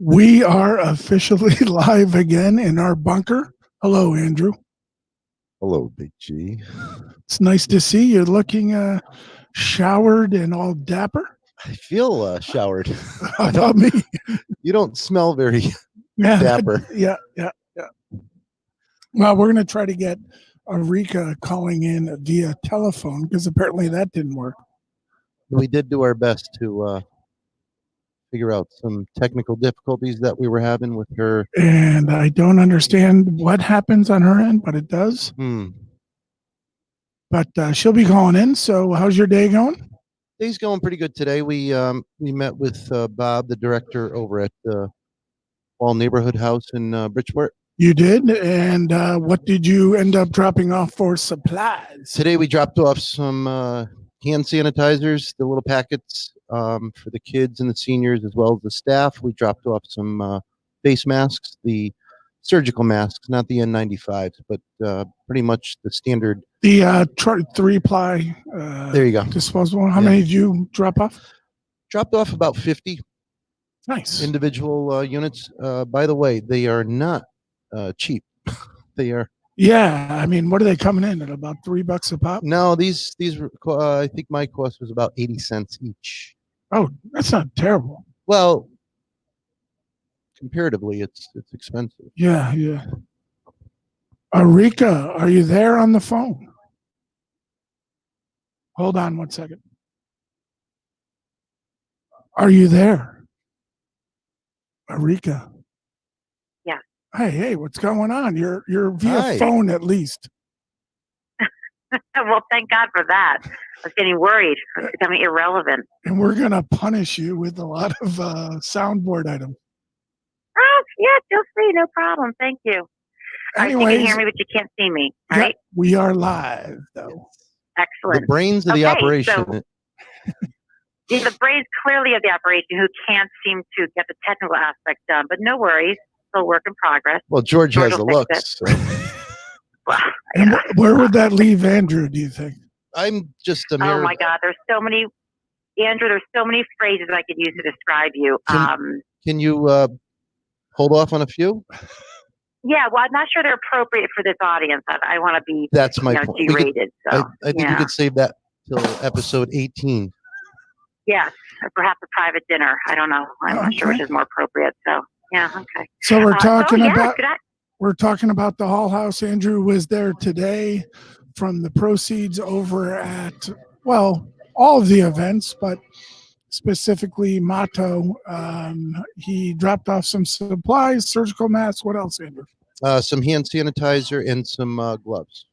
We are officially live again in our bunker. Hello, Andrew. Hello, Big G. It's nice to see you looking showered and all dapper. I feel showered. How about me? You don't smell very Yeah, dapper. Yeah. Well, we're going to try to get Erika calling in via telephone because apparently that didn't work. We did do our best to figure out some technical difficulties that we were having with her. And I don't understand what happens on her end, but it does. But she'll be calling in. So how's your day going? Day's going pretty good today. We met with Bob, the director over at the Wall Neighborhood House in Bridgeport. You did? And what did you end up dropping off for supplies? Today we dropped off some hand sanitizers, the little packets for the kids and the seniors as well as the staff. We dropped off some face masks, the surgical masks, not the N95s, but pretty much the standard. The 3-ply there you go. Disposable. How many did you drop off? Dropped off about 50. Nice. Individual units. By the way, they are not cheap. They are. Yeah, I mean, what are they coming in at? About $3 a pop? No, these I think my cost was about 80 cents each. Oh, that's not terrible. Well, comparatively, it's expensive. Yeah. Erika, are you there on the phone? Hold on 1 second. Are you there? Erika. Yeah. Hey, what's going on? You're via phone at least. Well, thank God for that. I was getting worried. It's becoming irrelevant. And we're going to punish you with a lot of soundboard items. Oh, yeah, feel free. No problem. Thank you. Anyways, you can hear me, but you can't see me, right? We are live, though. Excellent. The brains of the operation. So, the brains clearly of the operation who can't seem to get the technical aspect done, but no worries. Still work in progress. Well, George has the looks. So. Well, and where would that leave Andrew, do you think? I'm just a mere... Oh, my God. There's so many... Andrew, there's so many phrases I could use to describe you. Can you hold off on a few? Yeah, well, I'm not sure they're appropriate for this audience. I want to be That's my point. G-rated. I think we could save that till episode 18. Yes, or perhaps a private dinner. I don't know. I'm not sure which is more appropriate. So, yeah, okay. So we're talking we're talking about the Hall House. Andrew was there today from the proceeds over at, well, all of the events, but specifically Motto. He dropped off some supplies, surgical masks. What else, Andrew? Some hand sanitizer and some gloves.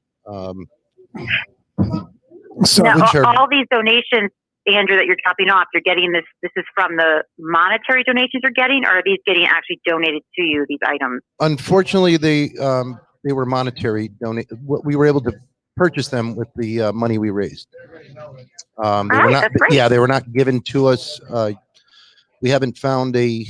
So now, all these donations, Andrew, that you're dropping off, you're getting this is from the monetary donations you're getting, or are these getting actually donated to you, these items? Unfortunately, they were monetary donated. We were able to purchase them with the money we raised. They were not given to us. We haven't found a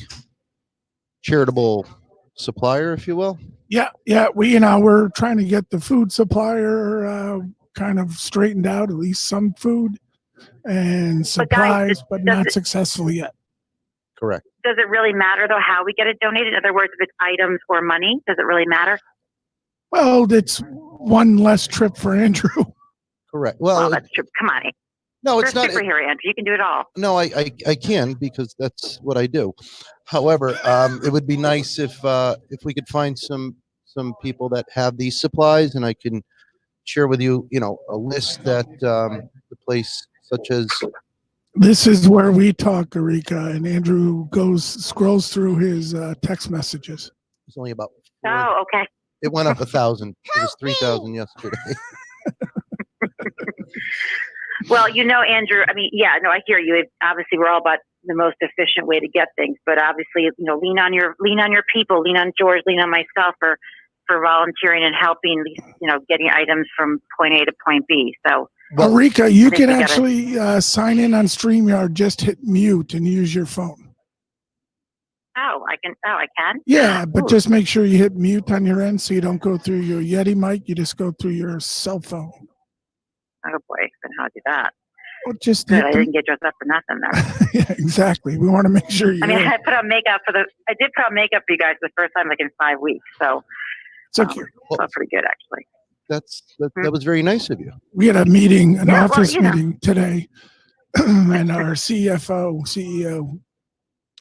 charitable supplier, if you will. Yeah. We're trying to get the food supplier kind of straightened out, at least some food and supplies, but not successfully yet. Correct. Does it really matter, though, how we get it donated? In other words, if it's items or money, does it really matter? Well, it's one less trip for Andrew. Correct. Well, that's true. Come on. No, it's not. You're a superhero, Andrew. You can do it all. No, I can because that's what I do. However, it would be nice if we could find some people that have these supplies, and I can share with you, a list that the place such as. This is where we talk, Erika, and Andrew scrolls through his text messages. It's only about. Oh, okay. It went up 1,000. It was 3,000 yesterday. Well, Andrew, I mean, I hear you. Obviously, we're all about the most efficient way to get things, but obviously, lean on your people, lean on George, lean on myself for volunteering and helping, getting items from point A to point B. So, Erika, you can actually sign in on StreamYard. Just hit mute and use your phone. Oh, I can. Oh, I can. Yeah, but just make sure you hit mute on your end so you don't go through your Yeti mic. You just go through your cell phone. Oh boy, then how to do that? Well, just Good. I didn't get dressed up for nothing though. Yeah, exactly. We want to make sure you. I mean, I did put on makeup for you guys for the first time like in 5 weeks. So so cute. Felt pretty good actually. That was very nice of you. We had a meeting, an office you know. meeting today, and our CEO,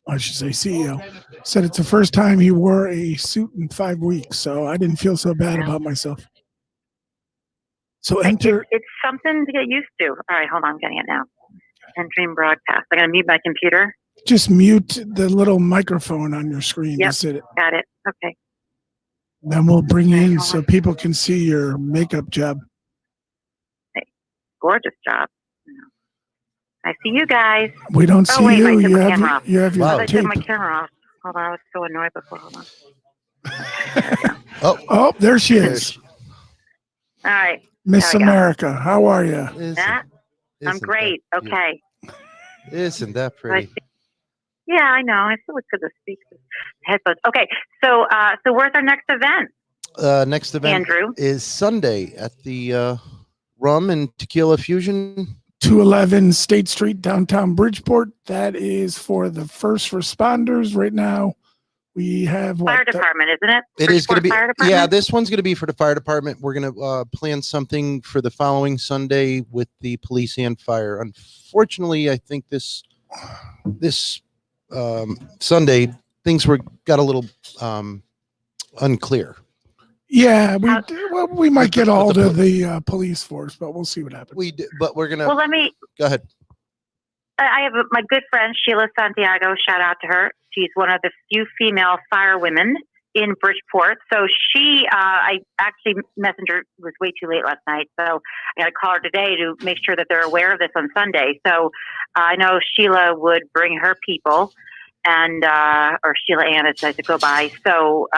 I should say CEO, said it's the first time he wore a suit in 5 weeks. So I didn't feel so bad about myself. So enter. It's something to get used to. All right, hold on, I'm getting it now. Entering broadcast. I'm gonna mute my computer. Just mute the little microphone on your screen. Yep, Just hit it. got it. Okay. Then we'll bring you in so people can see your makeup job. Hey, gorgeous job. I see you guys. We don't see wait, you. you have your I tape. took my camera off. Hold on, I was so annoyed before. Hold on. Oh, there she is. All right. Miss America. How are you? I'm great. Okay. Isn't that pretty? Yeah, I know. I feel it's good to speak to headphones. Okay, so where's our next event? Next event, Andrew, is Sunday at the Rum and Tequila Fusion, 211 State Street, downtown Bridgeport. That is for the first responders. Right now, we have fire department, isn't it? It is going to be. Yeah, this one's going to be for the fire department. We're going to plan something for the following Sunday with the police and fire. Unfortunately, I think this Sunday things got a little unclear. Yeah, we might get all to the police force, but we'll see what happens. But we're gonna. Well, let me go ahead. I have my good friend Sheila Santiago. Shout out to her. She's one of the few female firewomen in Bridgeport. So I actually messenger was way too late last night. So I got to call her today to make sure that they're aware of this on Sunday. So I know Sheila would bring her people. And or Sheila Ann as I go by. So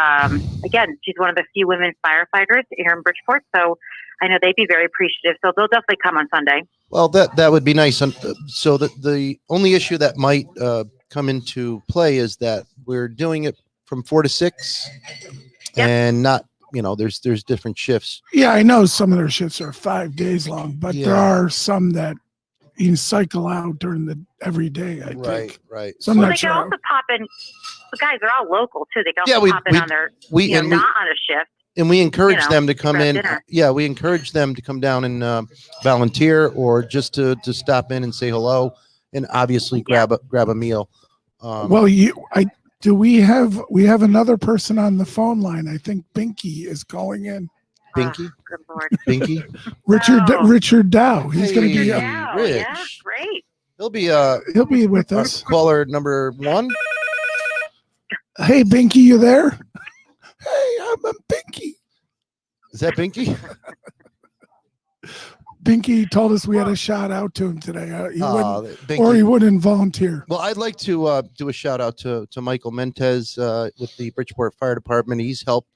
again, she's one of the few women firefighters here in Bridgeport. So I know they'd be very appreciative. So they'll definitely come on Sunday. Well, that would be nice. So the only issue that might come into play is that we're doing it from 4 to 6, and not there's different shifts. Yeah, I know some of their shifts are 5 days long, but there are some that you can cycle out during every day. I think. Right. So they can also pop in. The guys are all local too. They can also pop in on their not on a shift. And we encourage them to come in. Dinner. Yeah, we encourage them to come down and volunteer, or just to stop in and say hello, and obviously grab a meal. We have another person on the phone line. I think Binky is calling in. Binky? Good Lord. Binky? Richard Dow. He's going to be Rich. Yeah, great. He'll be with us. Caller number 1. Hey, Binky, you there? Hey, I'm Binky. Is that Binky? Binky told us we had a shout out to him today. He wouldn't volunteer. Well, I'd like to do a shout out to Michael Mendez with the Bridgeport Fire Department. He's helped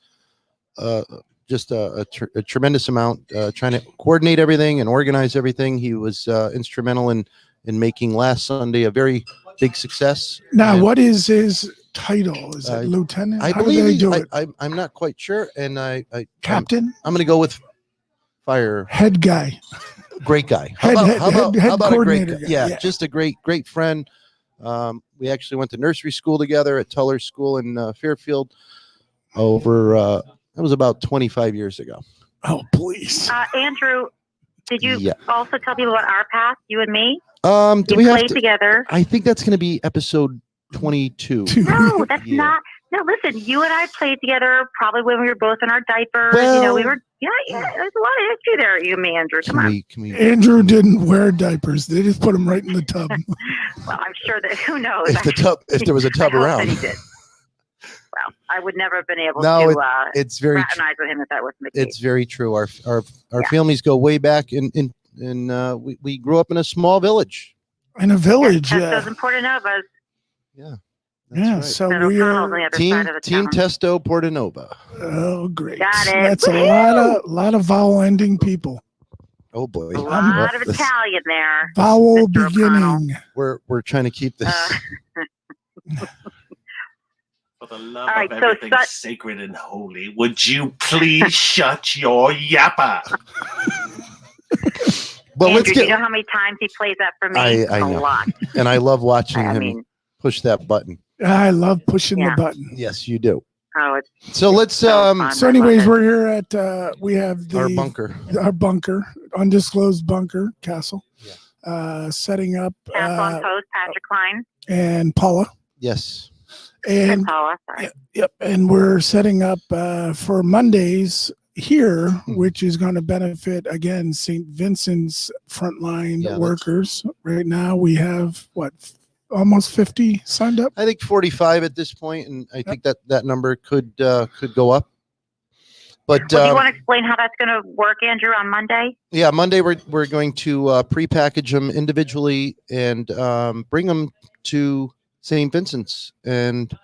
just a tremendous amount trying to coordinate everything and organize everything. He was instrumental in making last Sunday a very big success. Now, what is his title? Is it lieutenant? I believe I'm not quite sure. And captain. I'm going to go with fire head guy. Great guy. How about a great guy? Yeah, just a great friend. We actually went to nursery school together at Tuller School in Fairfield. That was about 25 years ago. Oh, please. Andrew, did you also tell people about our path, you and me? Do we play together? I think that's going to be episode 22. No, that's not. No, listen, you and I played together probably when we were both in our diapers. We were, there's a lot of history there, you and me, Andrew. Come on. Andrew didn't wear diapers. They just put him right in the tub. Well, I'm sure that, who knows? If there was a tub around. He did. Well, I would never have been able to it's very fraternize with him if that wasn't the case. It's very true. Our families go way back, and we grew up in a small village. In a village, Testo's in Portanova. Yeah. Right. So we are Team Testo Portanova. Oh, great! Got it. That's a lot of vowel ending people. Oh boy, a lot of Italian there. Vowel beginning. We're trying to keep this. For the love of everything sacred and holy, would you please shut your yapper? Well, Andrew, let's do get. you know how many times he plays that for me? I A know. lot. And I love watching I him mean, push that button. I love pushing the Yeah. button. Yes, you do. oh, it's So let's so fun. So I love anyways, it. we're here at we have our bunker. our bunker, undisclosed bunker castle, Yeah. setting up Castle on Post, Patrick Clyne. and Paula. Yes. And Paula, sorry. yep, and we're setting up for Mondays here, which is going to benefit again Saint Vincent's frontline workers. Right now, we have almost 50 signed up. I think 45 at this point, and I think that number could go up. But do you want to explain how that's going to work, Andrew, on Monday? Yeah, Monday we're going to pre-package them individually and bring them to St. Vincent's, and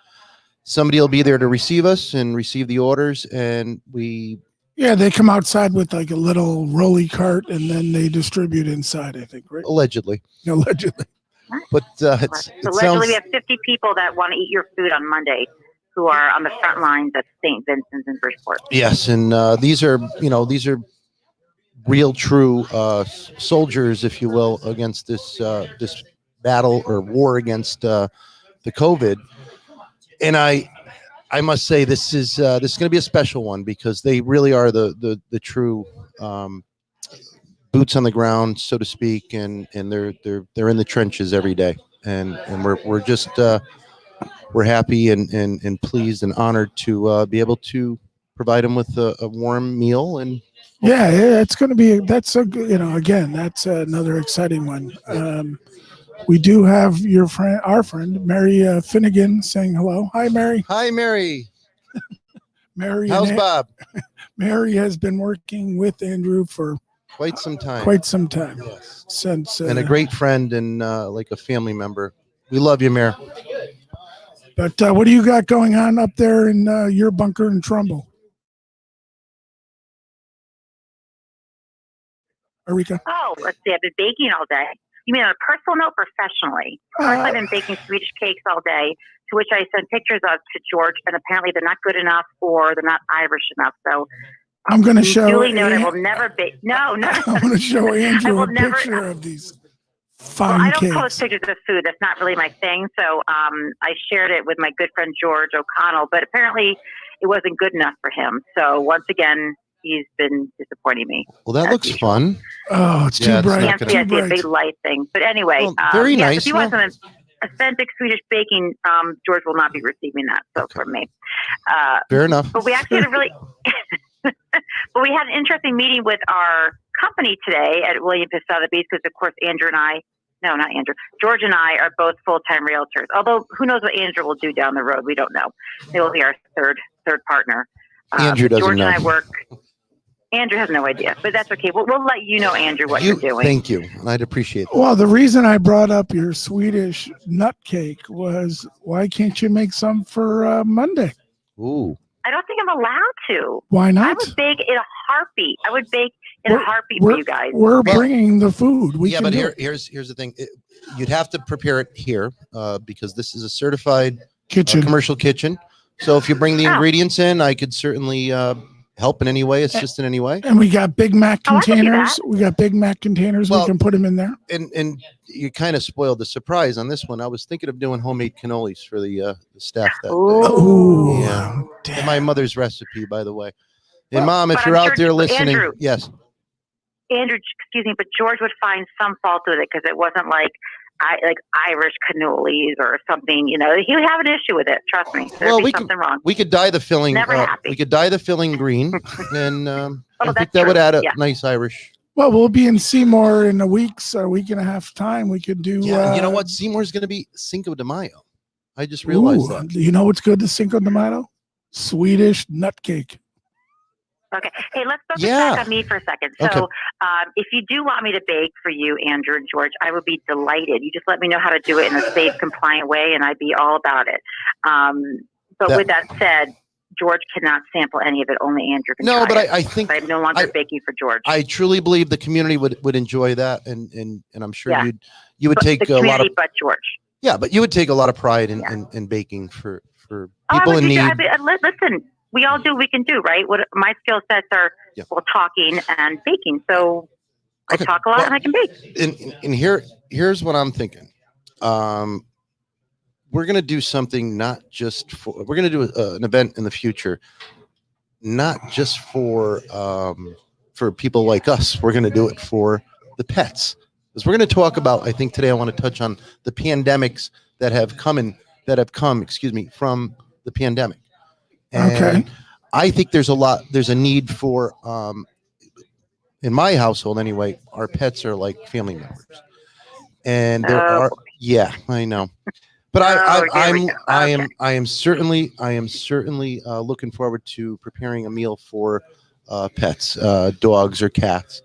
somebody will be there to receive us and receive the orders, and they come outside with like a little rolly cart, and then they distribute inside, I think, right? Allegedly. But So allegedly, we have 50 people that want to eat your food on Monday, who are on the front lines at St. Vincent's in Bridgeport. Yes, and these are real, true soldiers, if you will, against this battle or war against the COVID. And I must say this is going to be a special one because they really are the true boots on the ground, so to speak, and they're in the trenches every day, and we're just we're happy and pleased and honored to be able to provide them with a warm meal. And it's going to be that's another exciting one. We do have our friend Mary Finnegan saying hello. Hi, Mary. Hi, Mary. Mary, how's Bob? Mary has been working with Andrew for quite some time. Yes. Since and a great friend and like a family member. We love you, Mary. But what do you got going on up there in your bunker in Trumbull? Erika? Oh, let's see. I've been baking all day. You mean on a personal note, professionally? Personally, I've been baking Swedish cakes all day, to which I sent pictures of to George, and apparently they're not good enough or they're not Irish enough. So I'm going to show. Julie, I will never bake. No. I'm going to show Andrew a picture of these fine I don't cakes. post pictures of food. That's not really my thing. So I shared it with my good friend George O'Connell, but apparently it wasn't good enough for him. So once again, he's been disappointing me. Well, that looks fun. Oh, it's too bright. Can't see a big light thing. But anyway, very nice. If you want some authentic Swedish baking, George will not be receiving that. So from me. Fair enough. But we actually had a really, but we had an interesting meeting with our company today at William Pitt Sothebys, because of course George and I are both full-time realtors. Although who knows what Andrew will do down the road? We don't know. He will be our third partner. Andrew doesn't George know. and I work. Andrew has no idea, but that's okay. We'll let you know, Andrew, what you're doing. Thank you. I'd appreciate that. Well, the reason I brought up your Swedish nut cake was, why can't you make some for Monday? Ooh. I don't think I'm allowed to. Why not? I would bake in a heartbeat. For you guys. We're bringing the food. But here's the thing. You'd have to prepare it here because this is a certified commercial kitchen. So if you bring the ingredients in, I could certainly help in any way, assist in any way. And we got Big Mac containers. We can put them in there. And you kind of spoiled the surprise on this one. I was thinking of doing homemade cannolis for the staff that day. Oh, yeah. And my mother's recipe, by the way. And Mom, if you're out there listening, Andrew, yes. Andrew, excuse me, but George would find some fault with it because it wasn't like Irish cannolis or something. He would have an issue with it. Trust me. There'd be something wrong. We could dye the filling. Never happy. We could dye the filling green, and I think that would add a nice Irish. Well, we'll be in Seymour in a week and a half time. We could do. Yeah, you know what? Seymour's going to be Cinco de Mayo. I just realized that. You know what's good to Cinco de Mayo? Swedish nut cake. Okay. Hey, let's focus back on me for a second. So if you do want me to bake for you, Andrew and George, I would be delighted. You just let me know how to do it in a safe, compliant way, and I'd be all about it. With that said, George cannot sample any of it. Only Andrew can try it. I think I'm no longer baking for George. I truly believe the community would enjoy that, and I'm sure you would take the a lot of. But George. Yeah, but you would take a lot of pride in baking for people in need. Listen. We all do what we can do, right? What my skill sets are, talking and baking. So I talk a lot and I can bake. And here's what I'm thinking. We're going to do something not just for, we're going to do an event in the future, not just for people like us. We're going to do it for the pets. Because we're going to talk about, I think today I want to touch on the pandemics that have come, from the pandemic. And Okay. I think there's a need for, in my household anyway, our pets are like family members. And yeah, I know. But I am certainly looking forward to preparing a meal for pets, dogs or cats.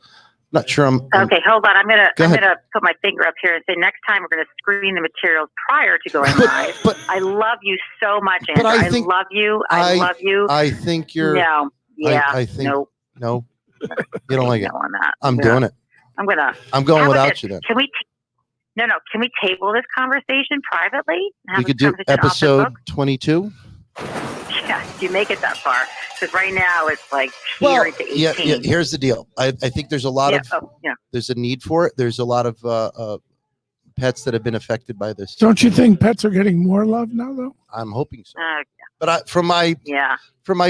Not sure. Okay, hold on. I'm gonna put my finger up here and say next time we're gonna screen the materials prior to going live. But I love you so much, Andrew. I love you. I love you. I think you're. No. Yeah. I think no. You don't like it. On that. I'm doing it. I'm going without you then. Can we? Can we table this conversation privately? We could do episode 22. Yeah, you make it that far. Because right now it's like to 18. Yeah. Here's the deal. I think there's a lot there's a need for it. There's a lot of pets that have been affected by this. Don't you think pets are getting more love now, though? I'm hoping so. But from my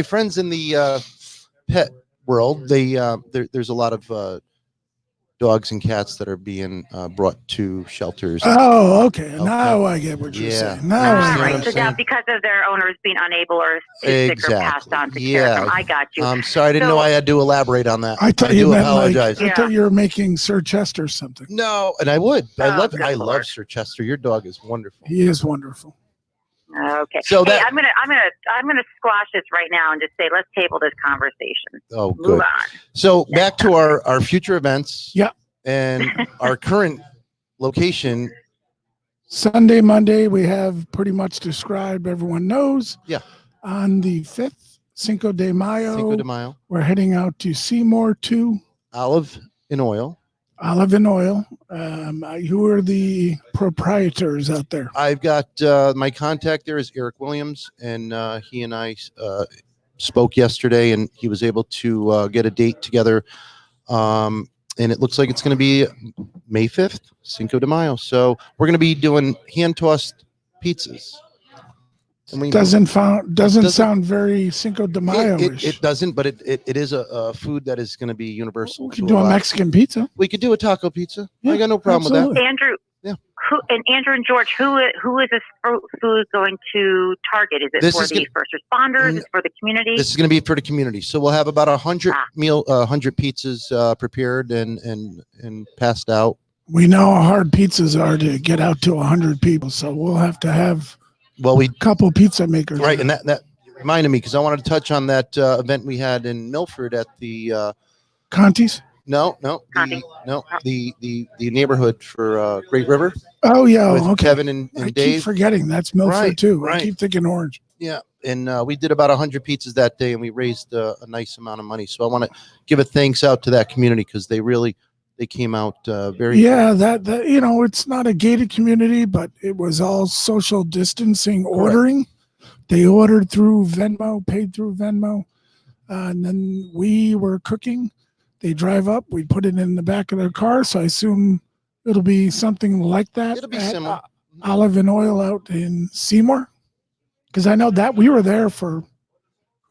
friends in the pet world, there's a lot of dogs and cats that are being brought to shelters. Oh, okay. Now I get what you're saying. Now so now because of their owners being unable or sick or passed on to care them. I got you. I'm sorry. I didn't know I had to elaborate on that. I do apologize. I thought you were making Sir Chester something. No, and I would. I love Sir Chester. Your dog is wonderful. He is wonderful. Okay. So I'm gonna squash this right now and just say let's table this conversation. Oh, good. Move on. So back to our future events. Yeah. And our current location. Sunday, Monday, we have pretty much described. Everyone knows. Yeah. On the 5th, Cinco de Mayo. We're heading out to Seymour 2. Olive and Oil. Who are the proprietors out there? I've got my contact there is Eric Williams, and he and I spoke yesterday, and he was able to get a date together. And it looks like it's going to be May 5th, Cinco de Mayo. So we're going to be doing hand-tossed pizzas. And doesn't sound very Cinco de Mayo-ish. It doesn't, but it is a food that is going to be universal. We could do a Mexican pizza. We could do a taco pizza. Yeah, I got no problem with that. Andrew, Andrew and George, who is this food going to target? Is it for the first responders? Is it for the community? This is going to be for the community. So we'll have about 100 pizzas prepared and passed out. We know how hard pizzas are to get out to 100 people, so we'll have to have a couple pizza makers. Right, and that reminded me because I wanted to touch on that event we had in Milford at the Conti's. No, the neighborhood for Great River. Oh yeah, with Kevin and I Dave. Keep forgetting that's Milford too. Right. I keep thinking Orange. Yeah, and we did about 100 pizzas that day, and we raised a nice amount of money. So I want to give a thanks out to that community because they came out very. Yeah, that it's not a gated community, but it was all social distancing ordering. They ordered through Venmo, paid through Venmo, and then we were cooking. They drive up, we put it in the back of their car. So I assume it'll be something like that. It'll be similar. Olive and Oil out in Seymour. Because I know that we were there for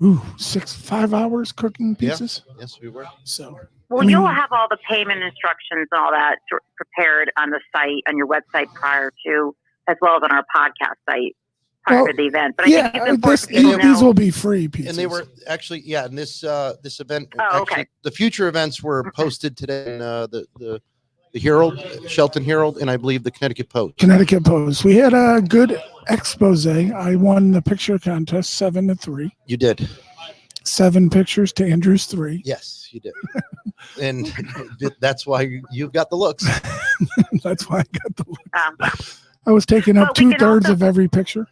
5 hours cooking pizzas. Yeah. Yes, we were. So you'll have all the payment instructions and all that prepared on the site, on your website prior to, as well as on our podcast site. Prior to the event, but I think it's important these will be free pizzas. And they were actually, in this event. The future events were posted today in the Herald, Shelton Herald, and I believe the Connecticut Post. We had a good expose. I won the picture contest 7-3. You did. 7 pictures to Andrew's 3. Yes, you did. And that's why you've got the looks. That's why I got the looks. I was taking up 2/3 of every picture.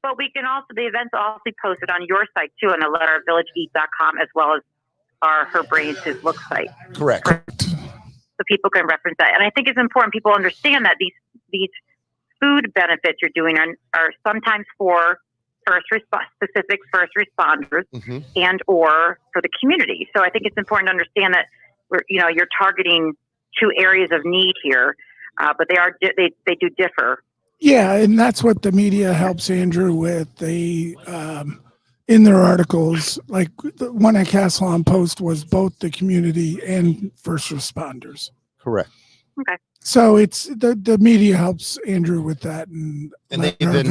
But we can also, the events will also be posted on your site too, on the lettervillageeat.com, as well as Her Brains His Look site. Correct. So people can reference that. And I think it's important people understand that these food benefits you're doing are sometimes for specific first responders and or for the community. So I think it's important to understand that you're targeting two areas of need here, but they do differ. Yeah, and that's what the media helps Andrew with. They, in their articles, like the one at Castle on Post was both the community and first responders. Correct. Okay. So it's the media helps Andrew with that, and they've been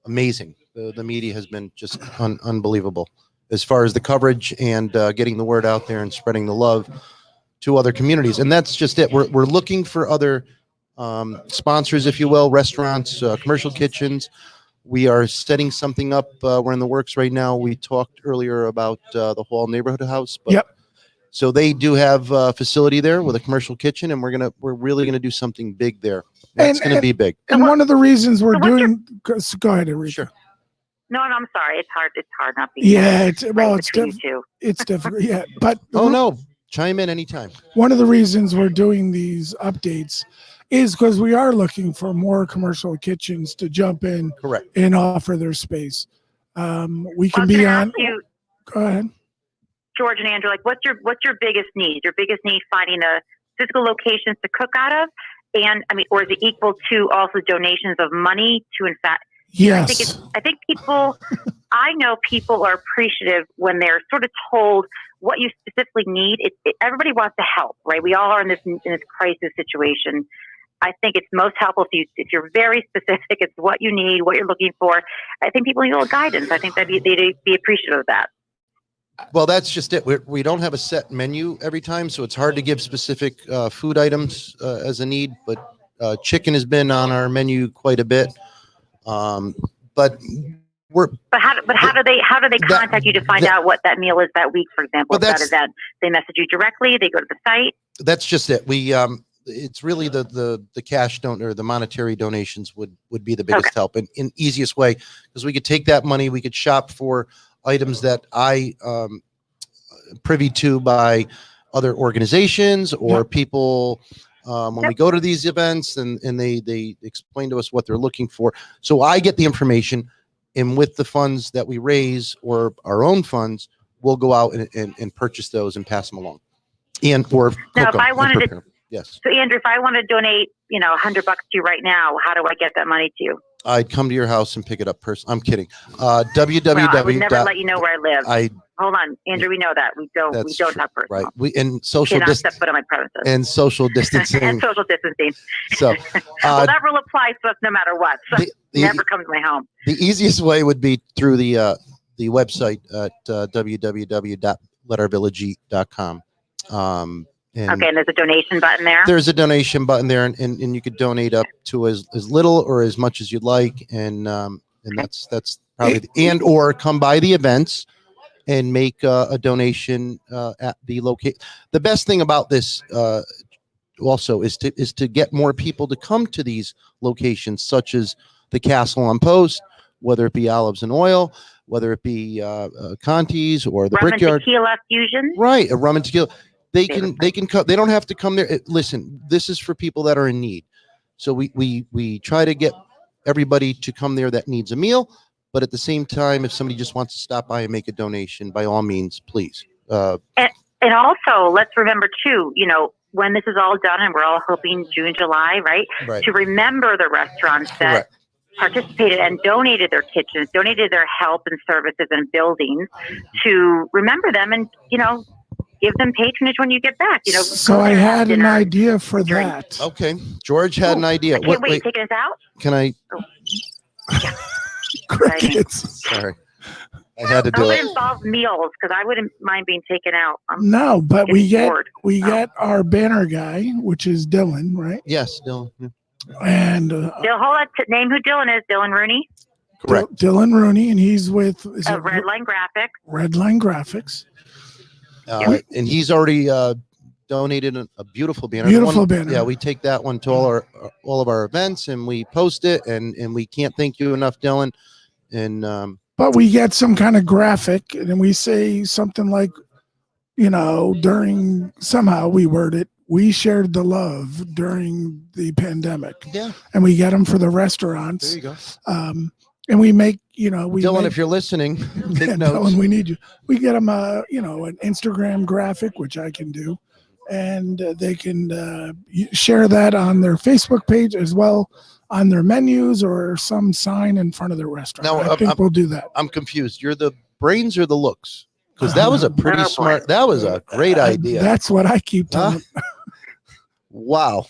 amazing. The media has been just unbelievable as far as the coverage and getting the word out there and spreading the love to other communities. And that's just it. We're looking for other sponsors, if you will, restaurants, commercial kitchens. We are setting something up. We're in the works right now. We talked earlier about the Hall Neighborhood House. But, yep. So they do have a facility there with a commercial kitchen, and we're really gonna do something big there. That's gonna be big. And one of the reasons we're doing, go ahead, Erika. Sure. No, I'm sorry. It's hard not being. Yeah, it's different. It's different. Yeah, but oh no, chime in anytime. One of the reasons we're doing these updates is because we are looking for more commercial kitchens to jump in, correct, and offer their space. We can be on. Go ahead, George and Andrew. Like, what's your biggest need? Your biggest need finding a physical locations to cook out of, and or is it equal to also donations of money to in fact? Yes. I think people. I know people are appreciative when they're sort of told what you specifically need. Everybody wants to help, right? We all are in this crisis situation. I think it's most helpful if you're very specific. It's what you need, what you're looking for. I think people need a little guidance. I think they'd be appreciative of that. Well, that's just it. We don't have a set menu every time, so it's hard to give specific food items as a need. But chicken has been on our menu quite a bit. But how do they contact you to find out what that meal is that week, for example? That event, they message you directly. They go to the site. That's just it. It's really the cash or the monetary donations would be the biggest help and easiest way, because we could take that money, we could shop for items that I privy to by other organizations or people when we go to these events and they explain to us what they're looking for. So I get the information, and with the funds that we raise or our own funds, we'll go out and purchase those and pass them along. And or now, if I wanted to. Yes. So Andrew, if I want to donate, $100 to you right now, how do I get that money to you? I'd come to your house and pick it up personally. I'm kidding. I would never let you know where I live. Hold on, Andrew. We know that we don't have personal. Right. We and social step foot on my premises. And social distancing. And social distancing. So well, that rule applies to us no matter what. So never come to my home. The easiest way would be through the website at www.letourvillage.com. And there's a donation button there. There's a donation button there, and you could donate up to as little or as much as you'd like, and that's probably or come by the events and make a donation at the location. The best thing about this also is to get more people to come to these locations, such as the Castle on Post, whether it be Olives and Oil, whether it be Conti's or the Brickyard. Rum Tequila Fusion. Right, a Rum and Tequila. They can come. They don't have to come there. Listen, this is for people that are in need. So we try to get everybody to come there that needs a meal, but at the same time, if somebody just wants to stop by and make a donation, by all means, please. And also, let's remember too, when this is all done, and we're all hoping June, July, right? To remember the restaurants that participated and donated their kitchens, donated their help and services and buildings, to remember them and give them patronage when you get back. So I had an idea for that. Okay, George had an idea. I can't wait. Taking us out? Can I? Yeah. Crickets. Sorry, I had to do it. It involves meals, because I wouldn't mind being taken out. No, but we get our banner guy, which is Dylan, right? Yes, Dylan. Yeah. And hold on. Name who Dylan is. Dylan Rooney. Correct. Dylan Rooney, and he's with Redline Graphics. Redline Graphics. And he's already donated a beautiful banner. Beautiful banner. Yeah, we take that one to all of our events, and we post it, and we can't thank you enough, Dylan. And but we get some kind of graphic, and we say something like, somehow we word it, we shared the love during the pandemic. Yeah. And we get them for the restaurants. There you go. And we make, Dylan, if you're listening, take notes. Dylan, we need you. We get them, an Instagram graphic, which I can do, and they can share that on their Facebook page as well, on their menus or some sign in front of their restaurant. Now, I think we'll do that. I'm confused. You're the brains or the looks? Because that was a pretty smart. That was a great idea. That's what I keep telling. Wow.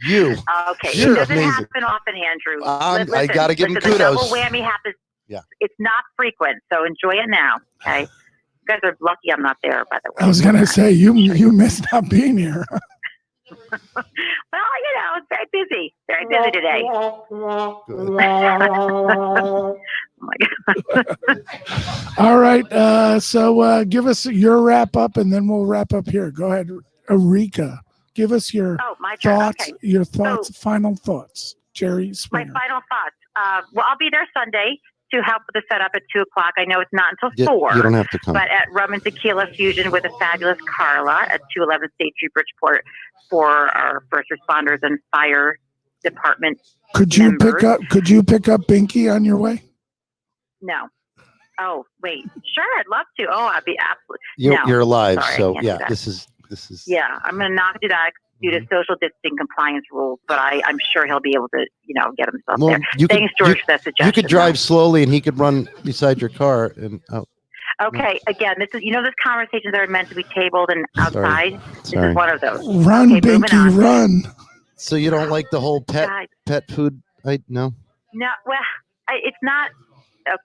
You. Okay. You're It doesn't amazing. happen often, Andrew. I got to give him The kudos. double whammy happens. Yeah. It's not frequent, so enjoy it now. Okay. You guys are lucky I'm not there, by the way. I was gonna say you missed not being here. Well, it's very busy. Very busy today. Oh my God. All right. So give us your wrap up, and then we'll wrap up here. Go ahead, Erika. Give us your My turn. thoughts. Okay. Your thoughts. Final thoughts. Jerry Springer. My final thoughts. Well, I'll be there Sunday to help with the setup at 2:00. I know it's not until 4. You don't have to come. But at Rum and Tequila Fusion with the fabulous Carla at 211 State Street, Bridgeport, for our first responders and fire department. Could you members. pick up Binky on your way? No. Oh, wait. Sure, I'd love to. Oh, I'd be absolutely. You're alive, Sorry, I so can't do that. this is. Yeah, I'm going to not do that due to social distancing compliance rules, but I'm sure he'll be able to, get himself there. Thanks, George, for that suggestion. You could drive slowly, and he could run beside your car. And Okay, again, this is those conversations that are meant to be tabled and outside. This is one of those. Run, Okay, moving Binky, on. run. So you don't like the whole pet food? No. No, well, it's not.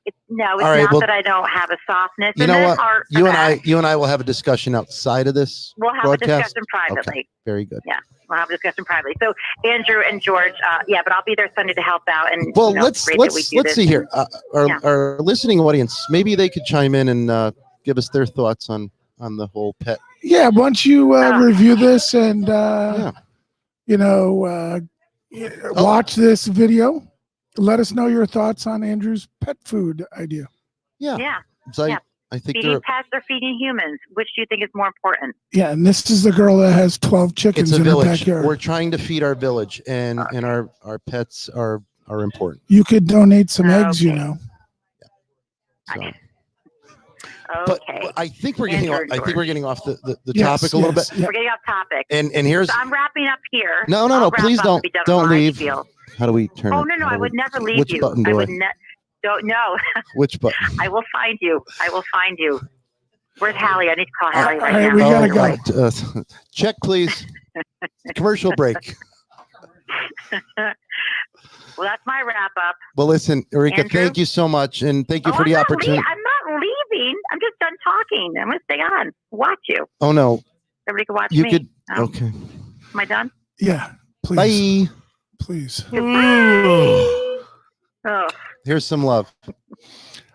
It's All right, not that I don't have a softness. You know what? You and I will have a discussion outside of this. We'll have broadcast. a discussion privately. Okay, very good. Yeah, we'll have a discussion privately. So Andrew and George, but I'll be there Sunday to help out. And well, let's see here. Our listening audience, maybe they could chime in and give us their thoughts on the whole pet. Yeah, once you review this and watch this video, let us know your thoughts on Andrew's pet food idea. Yeah. So I think feeding pets or feeding humans. Which do you think is more important? Yeah, and this is the girl that has 12 chickens in her backyard. We're trying to feed our village, and our pets are important. You could donate some eggs, So. Okay. But I think we're getting Andrew, off, topic a Yes, little bit. yeah. We're getting off topic. And here's So I'm wrapping up here. no, I'll wrap please up don't and be done with my leave. spiel. How do we turn? Oh no, I would never leave which you. Button do I would don't know. Which button? I will find you. Where's Hallie? I need to call Hallie right now. We gotta go. Check, please. Commercial break. Well, that's my wrap up. Well, listen, Erika, Andrew? thank you so much, and thank you for the opportunity. I'm not leaving. I'm just done talking. I'm going to stay on. Watch you. Oh no, Everybody can watch you me. could. No? Okay. Am I done? Yeah, please. Bye. Please. Oh. Here's some love.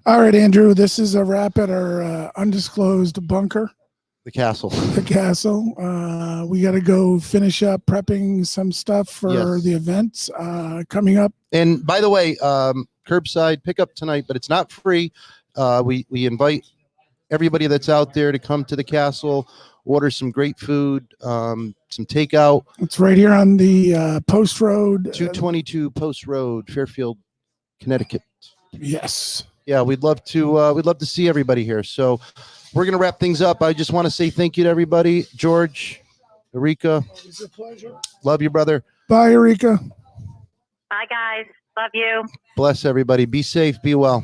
All right, Andrew, this is a wrap at our undisclosed bunker. The castle. The castle. We got to go finish up prepping some stuff for the events coming up. And by the way, curbside pickup tonight, but it's not free. We invite everybody that's out there to come to the castle, order some great food, some takeout. It's right here on the Post Road. 222 Post Road, Fairfield, Connecticut. Yes. Yeah, we'd love to see everybody here. So we're going to wrap things up. I just want to say thank you to everybody. George, Erika. It's a pleasure. Love you, brother. Bye, Erika. Bye, guys. Love you. Bless everybody. Be safe. Be well.